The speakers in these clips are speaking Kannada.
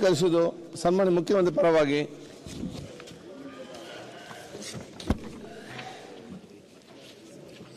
ಕಳಿಸುವುದು ಸನ್ಮಾನ್ಯ ಮುಖ್ಯಮಂತ್ರಿ ಪರವಾಗಿ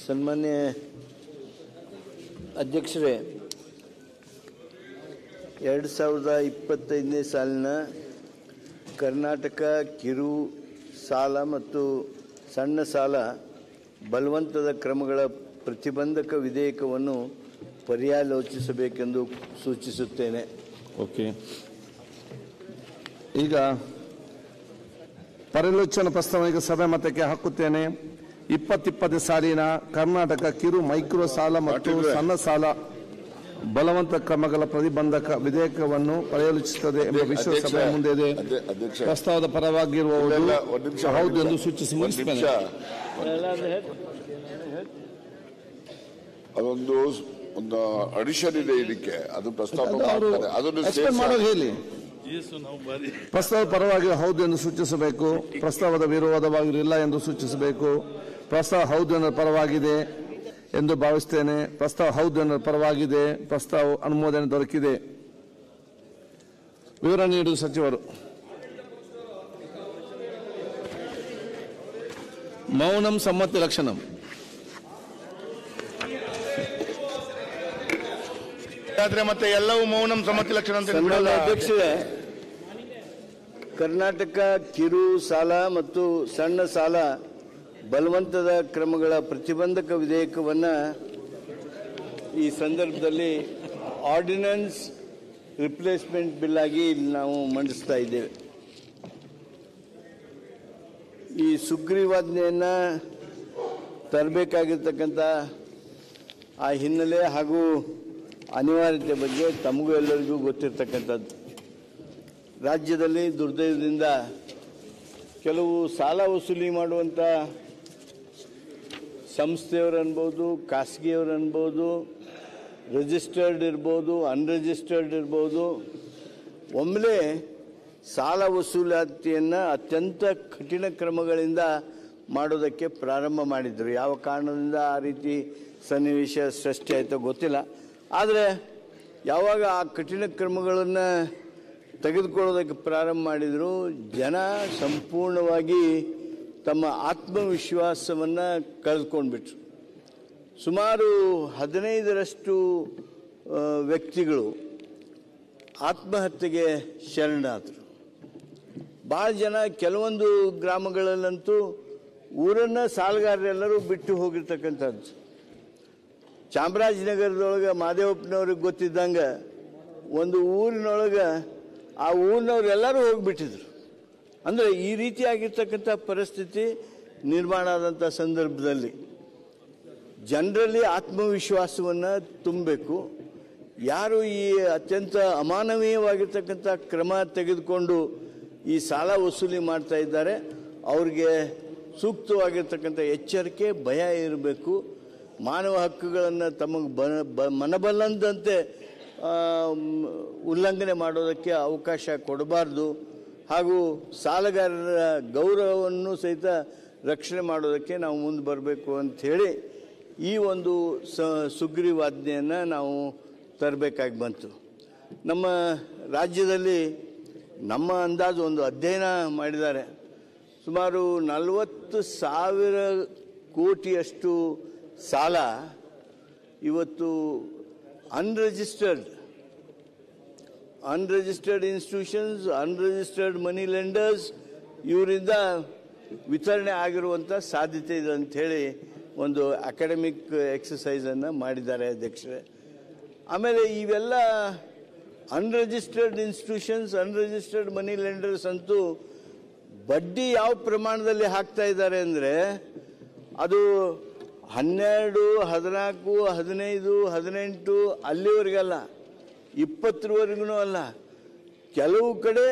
ಸನ್ಮಾನ್ಯ ಅಧ್ಯಕ್ಷರೇ, 2025ನೇ ಸಾಲಿನ ಕರ್ನಾಟಕ ಕಿರು ಸಾಲ ಮತ್ತು ಸಣ್ಣ ಸಾಲ ಬಲವಂತದ ಕ್ರಮಗಳ ಪ್ರತಿಬಂಧಕ ವಿಧೇಯಕವನ್ನು ಪರ್ಯಾಲೋಚಿಸಬೇಕೆಂದು ಸೂಚಿಸುತ್ತೇನೆ. ಓಕೆ. ಈಗ ಪರ್ಯಾಲೋಚನಾ ಪ್ರಸ್ತಾವನೆಗೆ ಸಭೆ ಮತಕ್ಕೆ ಹಾಕುತ್ತೇನೆ. 2020 ಸಾಲಿನ ಕರ್ನಾಟಕ ಕಿರು ಮೈಕ್ರೋ ಸಾಲ ಮತ್ತು ಸಣ್ಣ ಸಾಲ ಬಲವಂತ ಕ್ರಮಗಳ ಪ್ರತಿಬಂಧಕ ವಿಧೇಯಕವನ್ನು ಪರ್ಯಾಲೋಚಿಸುತ್ತದೆ ಎಂಬ ವಿಷಯ ಸಭೆಯ ಮುಂದೆ ಇದೆ. ಪ್ರಸ್ತಾವದ ಪರವಾಗಿರುವವರು ಹೌದು ಎಂದು ಸೂಚಿಸಿ ಮುಗಿಸುತ್ತೇನೆ. ಒಂದು ಅಡಿಷನ್ ಇದೆ ಇದಕ್ಕೆ, ಅದು ಪ್ರಸ್ತಾವ ಮಾಡೋದು ಹೇಳಿ. ಪ್ರಸ್ತಾವ ಪರವಾಗಿ ಹೌದು ಎಂದು ಸೂಚಿಸಬೇಕು, ಪ್ರಸ್ತಾವದ ವಿರೋಧವಾಗಿರಲಿಲ್ಲ ಎಂದು ಸೂಚಿಸಬೇಕು. ಪ್ರಸ್ತಾವ ಹೌದು ಎನ್ನುವ ಪರವಾಗಿದೆ ಎಂದು ಭಾವಿಸುತ್ತೇನೆ. ಪ್ರಸ್ತಾವ ಹೌದು ಎನ್ನುವ ಪರವಾಗಿದೆ. ಪ್ರಸ್ತಾವ ಅನುಮೋದನೆ ದೊರಕಿದೆ. ವಿವರ ನೀಡುವ ಸಚಿವರು. ಮೌನಂ ಸಮ್ಮತಿ ಲಕ್ಷಣಂ. ಮತ್ತೆ ಎಲ್ಲವೂ ಮೌನಂ ಸಮ್ಮತಿ ಲಕ್ಷಣ ಅಂತ. ಅಧ್ಯಕ್ಷರೇ, ಕರ್ನಾಟಕ ಕಿರು ಸಾಲ ಮತ್ತು ಸಣ್ಣ ಸಾಲ ಬಲವಂತದ ಕ್ರಮಗಳ ಪ್ರತಿಬಂಧಕ ವಿಧೇಯಕವನ್ನು ಈ ಸಂದರ್ಭದಲ್ಲಿ ಆರ್ಡಿನೆನ್ಸ್ ರಿಪ್ಲೇಸ್ಮೆಂಟ್ ಬಿಲ್ ಆಗಿ ಇಲ್ಲಿ ನಾವು ಮಂಡಿಸ್ತಾ ಇದ್ದೇವೆ. ಈ ಸುಗ್ರೀವಾಜ್ಞೆಯನ್ನು ತರಬೇಕಾಗಿರ್ತಕ್ಕಂಥ ಆ ಹಿನ್ನೆಲೆ ಹಾಗೂ ಅನಿವಾರ್ಯತೆ ಬಗ್ಗೆ ತಮಗೂ ಎಲ್ಲರಿಗೂ ಗೊತ್ತಿರ್ತಕ್ಕಂಥದ್ದು. ರಾಜ್ಯದಲ್ಲಿ ದುರ್ದೈವದಿಂದ ಕೆಲವು ಸಾಲ ವಸೂಲಿ ಮಾಡುವಂಥ ಸಂಸ್ಥೆಯವರು ಅನ್ಬೋದು, ಖಾಸಗಿಯವರು ಅನ್ಬೋದು, ರಿಜಿಸ್ಟರ್ಡ್ ಇರ್ಬೋದು, ಅನ್ರಿಜಿಸ್ಟರ್ಡ್ ಇರ್ಬೋದು, ಒಮ್ಮೆಲೇ ಸಾಲ ವಸೂಲಾತಿಯನ್ನು ಅತ್ಯಂತ ಕಠಿಣ ಕ್ರಮಗಳಿಂದ ಮಾಡೋದಕ್ಕೆ ಪ್ರಾರಂಭ ಮಾಡಿದರು. ಯಾವ ಕಾರಣದಿಂದ ಆ ರೀತಿ ಸನ್ನಿವೇಶ ಸೃಷ್ಟಿ ಆಯಿತೋ ಗೊತ್ತಿಲ್ಲ. ಆದರೆ ಯಾವಾಗ ಆ ಕಠಿಣ ಕ್ರಮಗಳನ್ನು ತೆಗೆದುಕೊಳ್ಳೋದಕ್ಕೆ ಪ್ರಾರಂಭ ಮಾಡಿದರು, ಜನ ಸಂಪೂರ್ಣವಾಗಿ ತಮ್ಮ ಆತ್ಮವಿಶ್ವಾಸವನ್ನು ಕಳೆದುಕೊಂಡ್ಬಿಟ್ರು. ಸುಮಾರು 15ರಷ್ಟು ವ್ಯಕ್ತಿಗಳು ಆತ್ಮಹತ್ಯೆಗೆ ಶರಣಾದರು. ಭಾಳ ಜನ ಕೆಲವೊಂದು ಗ್ರಾಮಗಳಲ್ಲಂತೂ ಊರನ್ನು ಸಾಲಗಾರರೆಲ್ಲರೂ ಬಿಟ್ಟು ಹೋಗಿರ್ತಕ್ಕಂಥದ್ದು. ಚಾಮರಾಜನಗರದೊಳಗೆ ಮಾದೇವಪ್ಪನವ್ರಿಗೆ ಗೊತ್ತಿದ್ದಂಗೆ ಒಂದು ಊರಿನೊಳಗೆ ಆ ಊರಿನವರೆಲ್ಲರೂ ಹೋಗಿಬಿಟ್ಟಿದ್ರು. ಅಂದರೆ ಈ ರೀತಿಯಾಗಿರ್ತಕ್ಕಂಥ ಪರಿಸ್ಥಿತಿ ನಿರ್ಮಾಣ ಆದಂಥ ಸಂದರ್ಭದಲ್ಲಿ ಜನರಲ್ಲಿ ಆತ್ಮವಿಶ್ವಾಸವನ್ನು ತುಂಬಬೇಕು. ಯಾರು ಈ ಅತ್ಯಂತ ಅಮಾನವೀಯವಾಗಿರ್ತಕ್ಕಂಥ ಕ್ರಮ ತೆಗೆದುಕೊಂಡು ಈ ಸಾಲ ವಸೂಲಿ ಮಾಡ್ತಾ ಇದ್ದಾರೆ, ಅವ್ರಿಗೆ ಸೂಕ್ತವಾಗಿರ್ತಕ್ಕಂಥ ಎಚ್ಚರಿಕೆ, ಭಯ ಇರಬೇಕು. ಮಾನವ ಹಕ್ಕುಗಳನ್ನು ತಮಗೆ ಮನಬಲ್ಲಂತೆ ಉಲ್ಲಂಘನೆ ಮಾಡೋದಕ್ಕೆ ಅವಕಾಶ ಕೊಡಬಾರ್ದು. ಹಾಗೂ ಸಾಲಗಾರರ ಗೌರವವನ್ನು ಸಹಿತ ರಕ್ಷಣೆ ಮಾಡೋದಕ್ಕೆ ನಾವು ಮುಂದೆ ಬರಬೇಕು ಅಂಥೇಳಿ ಈ ಒಂದು ಸುಗ್ರೀವಾಜ್ಞೆಯನ್ನು ನಾವು ತರಬೇಕಾಗಿ ಬಂತು. ನಮ್ಮ ರಾಜ್ಯದಲ್ಲಿ ನಮ್ಮ ಅಂದಾಜು ಒಂದು ಅಧ್ಯಯನ ಮಾಡಿದ್ದಾರೆ. ಸುಮಾರು 40,000 ಕೋಟಿಯಷ್ಟು ಸಾಲ ಇವತ್ತು ಅನ್ರಿಜಿಸ್ಟರ್ಡ್ ಇನ್ಸ್ಟಿಟ್ಯೂಷನ್ಸ್, ಅನ್ರಿಜಿಸ್ಟರ್ಡ್ ಮನಿ ಲೆಂಡರ್ಸ್ ಇವರಿಂದ ವಿತರಣೆ ಆಗಿರುವಂಥ ಸಾಧ್ಯತೆ ಇದೆ ಅಂಥೇಳಿ ಒಂದು ಅಕಾಡೆಮಿಕ್ ಎಕ್ಸಸೈಸನ್ನು ಮಾಡಿದ್ದಾರೆ ಅಧ್ಯಕ್ಷರೇ. ಆಮೇಲೆ ಇವೆಲ್ಲ ಅನ್ರಿಜಿಸ್ಟರ್ಡ್ ಇನ್ಸ್ಟಿಟ್ಯೂಷನ್ಸ್, ಅನ್ರಿಜಿಸ್ಟರ್ಡ್ ಮನಿ ಲೆಂಡರ್ಸ್ ಅಂತೂ ಬಡ್ಡಿ ಯಾವ ಪ್ರಮಾಣದಲ್ಲಿ ಹಾಕ್ತಾ ಇದ್ದಾರೆ ಅಂದರೆ ಅದು 12, 14, 15, 18 ಅಲ್ಲಿವರೆಗಲ್ಲ, 20ವರೆಗೂ ಅಲ್ಲ. ಕೆಲವು ಕಡೆ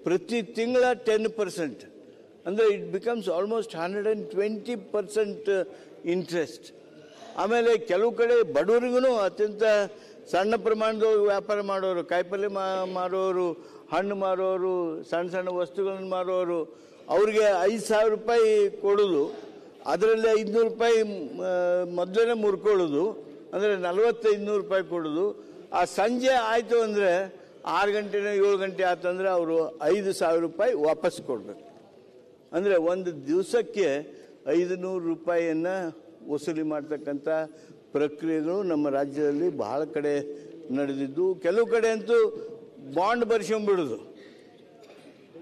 ಪ್ರತಿ ತಿಂಗಳ 10%, ಅಂದರೆ ಇಟ್ ಬಿಕಮ್ಸ್ ಆಲ್ಮೋಸ್ಟ್ 120% ಇಂಟ್ರೆಸ್ಟ್. ಆಮೇಲೆ ಕೆಲವು ಕಡೆ ಬಡವರಿಗೂ ಅತ್ಯಂತ ಸಣ್ಣ ಪ್ರಮಾಣದ ವ್ಯಾಪಾರ ಮಾಡೋರು, ಕಾಯಿಪಲ್ಯ ಮಾರೋರು, ಹಣ್ಣು ಮಾರೋರು, ಸಣ್ಣ ಸಣ್ಣ ವಸ್ತುಗಳನ್ನು ಮಾರೋರು, ಅವ್ರಿಗೆ 5,000 ರೂಪಾಯಿ ಕೊಡೋದು, ಅದರಲ್ಲಿ 500 ರೂಪಾಯಿ ಮೊದಲೇ ಮುರ್ಕೊಳ್ಳೋದು, ಅಂದರೆ 4500 ರೂಪಾಯಿ ಕೊಡೋದು. ಆ ಸಂಜೆ ಆಯಿತು ಅಂದರೆ 6 ಗಂಟೆನ 7 ಗಂಟೆ ಆತಂದ್ರೆ ಅವರು 5,000 ರೂಪಾಯಿ ವಾಪಸ್ ಕೊಡಬೇಕು. ಅಂದರೆ ಒಂದು ದಿವಸಕ್ಕೆ 500 ರೂಪಾಯಿಯನ್ನು ವಸೂಲಿ ಮಾಡ್ತಕ್ಕಂಥ ಪ್ರಕ್ರಿಯೆಗಳು ನಮ್ಮ ರಾಜ್ಯದಲ್ಲಿ ಬಹಳ ಕಡೆ ನಡೆದಿದ್ದು. ಕೆಲವು ಕಡೆ ಅಂತೂ ಬಾಂಡ್ ಬರ್ಸ್ಕೊಂಡ್ಬಿಡೋದು,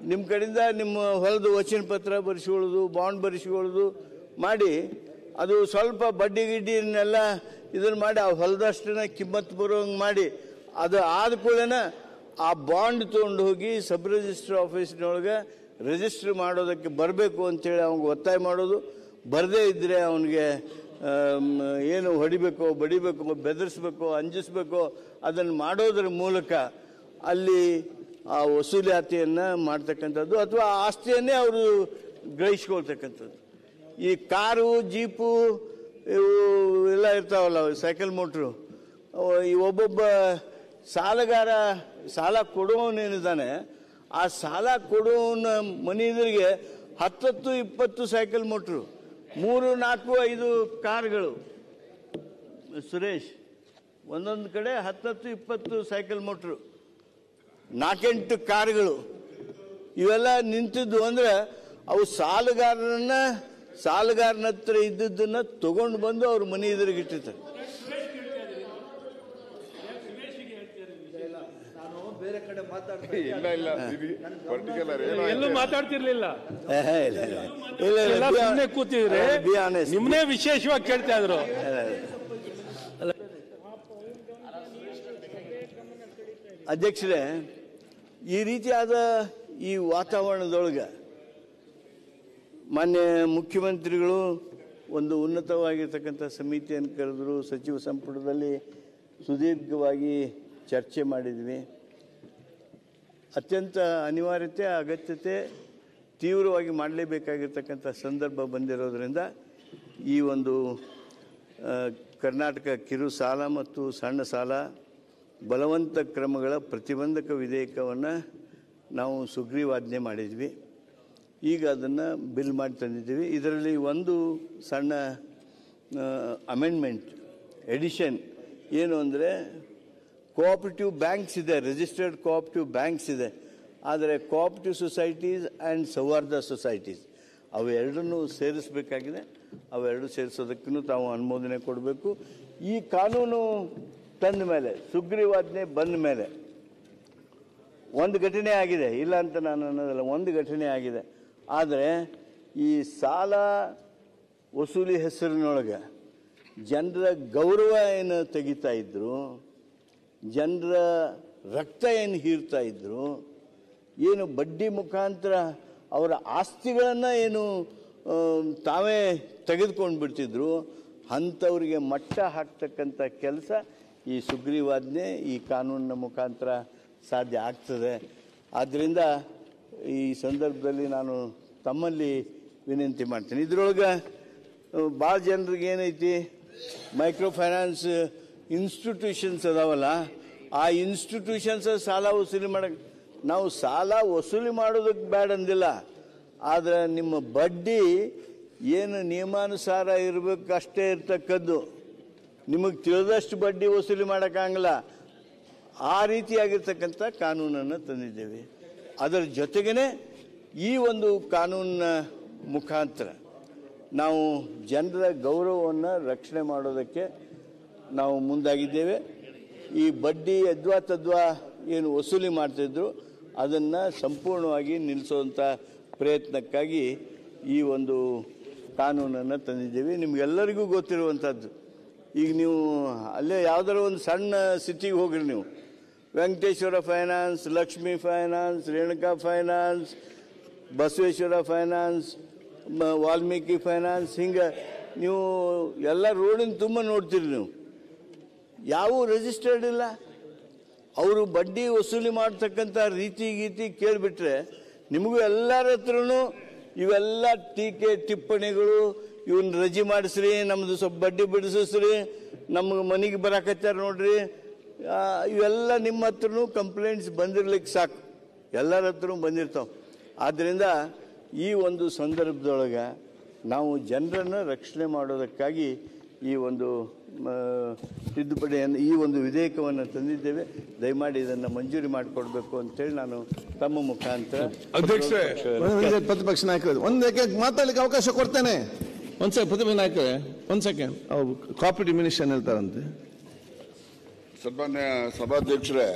ನಿಮ್ಮ ಕಡೆಯಿಂದ ನಿಮ್ಮ ಹೊಲದ ವಚನ ಪತ್ರ ಬರೆಸ್ಕೊಳ್ಳೋದು, ಬಾಂಡ್ ಬರೆಸ್ಕೊಳ್ಳೋದು ಮಾಡಿ ಅದು ಸ್ವಲ್ಪ ಬಡ್ಡಿ ಗಿಡ್ಡಿನೆಲ್ಲ ಇದನ್ನು ಮಾಡಿ ಆ ಹೊಲದಷ್ಟನ್ನ ಕಿಮ್ಮತ್ತು ಬರೋಂಗೆ ಮಾಡಿ ಅದು ಆದ ಕೂಡಲೇ ಆ ಬಾಂಡ್ ತೊಗೊಂಡು ಹೋಗಿ ಸಬ್ ರಿಜಿಸ್ಟ್ರ್ ಆಫೀಸ್ನೊಳಗೆ ರಿಜಿಸ್ಟ್ರ್ ಮಾಡೋದಕ್ಕೆ ಬರಬೇಕು ಅಂತೇಳಿ ಅವ್ನಿಗೆ ಒತ್ತಾಯ ಮಾಡೋದು. ಬರದೇ ಇದ್ದರೆ ಅವನಿಗೆ ಏನು ಹೊಡಿಬೇಕೋ ಬಡಿಬೇಕೋ ಬೆದರಿಸ್ಬೇಕೋ ಅಂಜಿಸ್ಬೇಕೋ ಅದನ್ನು ಮಾಡೋದ್ರ ಮೂಲಕ ಅಲ್ಲಿ ಆ ವಸೂಲಾತಿಯನ್ನು ಮಾಡ್ತಕ್ಕಂಥದ್ದು ಅಥವಾ ಆ ಆಸ್ತಿಯನ್ನೇ ಅವರು ಗ್ರಹಿಸ್ಕೊಳ್ತಕ್ಕಂಥದ್ದು. ಈ ಕಾರು ಜೀಪು ಇವು ಎಲ್ಲ ಇರ್ತಾವಲ್ಲ, ಸೈಕಲ್ ಮೋಟ್ರು, ಈ ಒಬ್ಬೊಬ್ಬ ಸಾಲಗಾರ ಸಾಲ ಕೊಡುವವನೇನಿದ್ದಾನೆ ಆ ಸಾಲ ಕೊಡುವವನ ಮನೆಯದ್ರಿಗೆ 10-20 ಸೈಕಲ್ ಮೋಟ್ರು, 3-4-5 ಕಾರ್ಗಳು. ಸುರೇಶ್, ಒಂದೊಂದು ಕಡೆ 10-20 ಸೈಕಲ್ ಮೋಟ್ರು, 4-8 ಕಾರ್ಗಳು ಇವೆಲ್ಲ ನಿಂತಿದ್ದು ಅಂದ್ರೆ ಅವು ಸಾಲಗಾರನ ಹತ್ರ ಇದ್ದದ್ದನ್ನ ತಗೊಂಡು ಬಂದು ಅವ್ರ ಮನೆ ಎದುರಿಗೆ ಇಟ್ಟಿರ್ತಾರೆ. ಎಲ್ಲೂ ಮಾತಾಡ್ತಿರ್ಲಿಲ್ಲ, ಕೂತಿದ್ರೆ ನಿಮ್ನೇ ವಿಶೇಷವಾಗಿ ಕೇಳ್ತಾ ಇದ್ರು. ಅಧ್ಯಕ್ಷರೇ, ಈ ರೀತಿಯಾದ ಈ ವಾತಾವರಣದೊಳಗೆ ಮಾನ್ಯ ಮುಖ್ಯಮಂತ್ರಿಗಳು ಒಂದು ಉನ್ನತವಾಗಿರ್ತಕ್ಕಂಥ ಸಮಿತಿಯನ್ನು ಕರೆದರು. ಸಚಿವ ಸಂಪುಟದಲ್ಲಿ ಸುದೀರ್ಘವಾಗಿ ಚರ್ಚೆ ಮಾಡಿದ್ವಿ. ಅತ್ಯಂತ ಅನಿವಾರ್ಯತೆ ಅಗತ್ಯತೆ ತೀವ್ರವಾಗಿ ಮಾಡಲೇಬೇಕಾಗಿರ್ತಕ್ಕಂಥ ಸಂದರ್ಭ ಬಂದಿರೋದ್ರಿಂದ ಈ ಒಂದು ಕರ್ನಾಟಕ ಕಿರು ಸಾಲ ಮತ್ತು ಸಣ್ಣ ಸಾಲ ಬಲವಂತ ಕ್ರಮಗಳ ಪ್ರತಿಬಂಧಕ ವಿಧೇಯಕವನ್ನು ನಾವು ಸುಗ್ರೀವಾಜ್ಞೆ ಮಾಡಿದ್ವಿ. ಈಗ ಅದನ್ನು ಬಿಲ್ ಮಾಡಿ ತಂದಿದ್ದೀವಿ. ಇದರಲ್ಲಿ ಒಂದು ಸಣ್ಣ ಅಮೆಂಡ್ಮೆಂಟ್ ಎಡಿಷನ್ ಏನು ಅಂದರೆ, ಕೋಆಪರೇಟಿವ್ ಬ್ಯಾಂಕ್ಸ್ ಇದೆ, ರಿಜಿಸ್ಟರ್ಡ್ ಕೋಆಪರೇಟಿವ್ ಬ್ಯಾಂಕ್ಸ್ ಇದೆ, ಆದರೆ ಕೋಆಪರೇಟಿವ್ ಸೊಸೈಟೀಸ್ ಆ್ಯಂಡ್ ಸೌಹಾರ್ದ ಸೊಸೈಟೀಸ್ ಅವೆರಡನ್ನೂ ಸೇರಿಸಬೇಕಾಗಿದೆ. ಅವೆರಡು ಸೇರಿಸೋದಕ್ಕೂ ತಾವು ಅನುಮೋದನೆ ಕೊಡಬೇಕು. ಈ ಕಾನೂನು ತಂದ ಮೇಲೆ, ಸುಗ್ರೀವಾಜ್ಞೆ ಬಂದ ಮೇಲೆ ಒಂದು ಘಟನೆ ಆಗಿದೆ, ಇಲ್ಲ ಅಂತ ನಾನು ಅನ್ನೋದಲ್ಲ, ಒಂದು ಘಟನೆ ಆಗಿದೆ. ಆದರೆ ಈ ಸಾಲ ವಸೂಲಿ ಹೆಸರಿನೊಳಗೆ ಜನರ ಗೌರವ ಏನು ತೆಗಿತಾ ಇದ್ರು, ಜನರ ರಕ್ತ ಏನು ಹೀರ್ತಾ ಇದ್ರು, ಏನು ಬಡ್ಡಿ ಮುಖಾಂತರ ಅವರ ಆಸ್ತಿಗಳನ್ನು ಏನು ತಾವೇ ತೆಗೆದುಕೊಂಡು ಬಿಡ್ತಿದ್ರು, ಅಂಥವ್ರಿಗೆ ಮಟ್ಟ ಹಾಕ್ತಕ್ಕಂಥ ಕೆಲಸ ಈ ಸುಗ್ರೀವಾಜ್ಞೆ ಈ ಕಾನೂನಿನ ಮುಖಾಂತರ ಸಾಧ್ಯ ಆಗ್ತದೆ. ಆದ್ದರಿಂದ ಈ ಸಂದರ್ಭದಲ್ಲಿ ನಾನು ತಮ್ಮಲ್ಲಿ ವಿನಂತಿ ಮಾಡ್ತೀನಿ. ಇದರೊಳಗೆ ಭಾಳ ಜನರಿಗೆ ಏನೈತಿ, ಮೈಕ್ರೋ ಫೈನಾನ್ಸ್ ಇನ್ಸ್ಟಿಟ್ಯೂಷನ್ಸ್ ಅದಾವಲ್ಲ, ಆ ಇನ್ಸ್ಟಿಟ್ಯೂಷನ್ಸ್ ಸಾಲ ವಸೂಲಿ ಮಾಡೋಕ್ಕೆ, ನಾವು ಸಾಲ ವಸೂಲಿ ಮಾಡೋದಕ್ಕೆ ಬೇಡ ಅಂದಿಲ್ಲ, ಆದರೆ ನಿಮ್ಮ ಬಡ್ಡಿ ಏನು ನಿಯಮಾನುಸಾರ ಇರಬೇಕು ಅಷ್ಟೇ ಇರ್ತಕ್ಕದ್ದು, ನಿಮಗೆ ತಿಳಿದಷ್ಟು ಬಡ್ಡಿ ವಸೂಲಿ ಮಾಡೋಕ್ಕಾಗಲ್ಲ. ಆ ರೀತಿಯಾಗಿರ್ತಕ್ಕಂಥ ಕಾನೂನನ್ನು ತಂದಿದ್ದೇವೆ. ಅದರ ಜೊತೆಗೇ ಈ ಒಂದು ಕಾನೂನಿನ ಮುಖಾಂತರ ನಾವು ಜನರ ಗೌರವವನ್ನು ರಕ್ಷಣೆ ಮಾಡೋದಕ್ಕೆ ನಾವು ಮುಂದಾಗಿದ್ದೇವೆ. ಈ ಬಡ್ಡಿ ಯದ್ವಾ ತದ್ವಾ ಏನು ವಸೂಲಿ ಮಾಡ್ತಿದ್ರು ಅದನ್ನು ಸಂಪೂರ್ಣವಾಗಿ ನಿಲ್ಲಿಸುವಂಥ ಪ್ರಯತ್ನಕ್ಕಾಗಿ ಈ ಒಂದು ಕಾನೂನನ್ನು ತಂದಿದ್ದೇವೆ. ನಿಮಗೆಲ್ಲರಿಗೂ ಗೊತ್ತಿರುವಂಥದ್ದು, ಈಗ ನೀವು ಅಲ್ಲೇ ಯಾವುದಾದ್ರು ಒಂದು ಸಣ್ಣ ಸಿಟಿಗೆ ಹೋಗ್ರಿ, ನೀವು Venkateshwara finance, Lakshmi finance, Renuka finance, Basaveshwara finance, Valmiki finance, ಹಿಂಗೆ ನೀವು ಎಲ್ಲ ರೋಡಿನ ತುಂಬ ನೋಡ್ತೀರಿ. ನೀವು ಯಾವ ರಿಜಿಸ್ಟರ್ಡ್ ಇಲ್ಲ. ಅವರು ಬಡ್ಡಿ ವಸೂಲಿ ಮಾಡ್ತಕ್ಕಂಥ ರೀತಿ ಗೀತಿ ಕೇಳಿಬಿಟ್ರೆ ನಿಮಗೂ ಎಲ್ಲರ ಹತ್ರನೂ ಇವೆಲ್ಲ ಟೀಕೆ ಟಿಪ್ಪಣಿಗಳು, ಇವನ್ನ ರಜೆ ಮಾಡಿಸ್ರಿ, ನಮ್ಮದು ಸ್ವಲ್ಪ ಬಡ್ಡಿ ಬಿಡಿಸ್ರಿ, ನಮಗೆ ಮನೆಗೆ ಬರಾಕತ್ತಾರ ನೋಡ್ರಿ, ಇವೆಲ್ಲ ನಿಮ್ಮ ಹತ್ರನೂ ಕಂಪ್ಲೇಂಟ್ಸ್ ಬಂದಿರ್ಲಿಕ್ಕೆ ಸಾಕು, ಎಲ್ಲರ ಹತ್ರನೂ ಬಂದಿರ್ತಾವೆ. ಆದ್ದರಿಂದ ಈ ಒಂದು ಸಂದರ್ಭದೊಳಗೆ ನಾವು ಜನರನ್ನು ರಕ್ಷಣೆ ಮಾಡೋದಕ್ಕಾಗಿ ಈ ಒಂದು ತಿದ್ದುಪಡಿಯನ್ನು ಈ ಒಂದು ವಿಧೇಯಕವನ್ನು ತಂದಿದ್ದೇವೆ. ದಯಮಾಡಿ ಇದನ್ನು ಮಂಜೂರಿ ಮಾಡಿಕೊಡ್ಬೇಕು ಅಂತೇಳಿ ನಾನು ತಮ್ಮ ಮುಖಾಂತರ ಪ್ರತಿಪಕ್ಷ ನಾಯಕರು ಒಂದಕ್ಕೆ ಮಾತಾಡ್ಲಿಕ್ಕೆ ಅವಕಾಶ ಕೊಡ್ತೇನೆ. ಪ್ರತಿಪಕ್ಷ ನಾಯಕರೇ ಒಂದ್ ಸೆಕೆಂಡ್, ಅವ್ರು ಕಾಪಿ ಡಿಮಿನಿಷನ್ ಹೇಳ್ತಾರಂತೆ. ಸನ್ಮಾನ್ಯ ಸಭಾಧ್ಯಕ್ಷರೇ,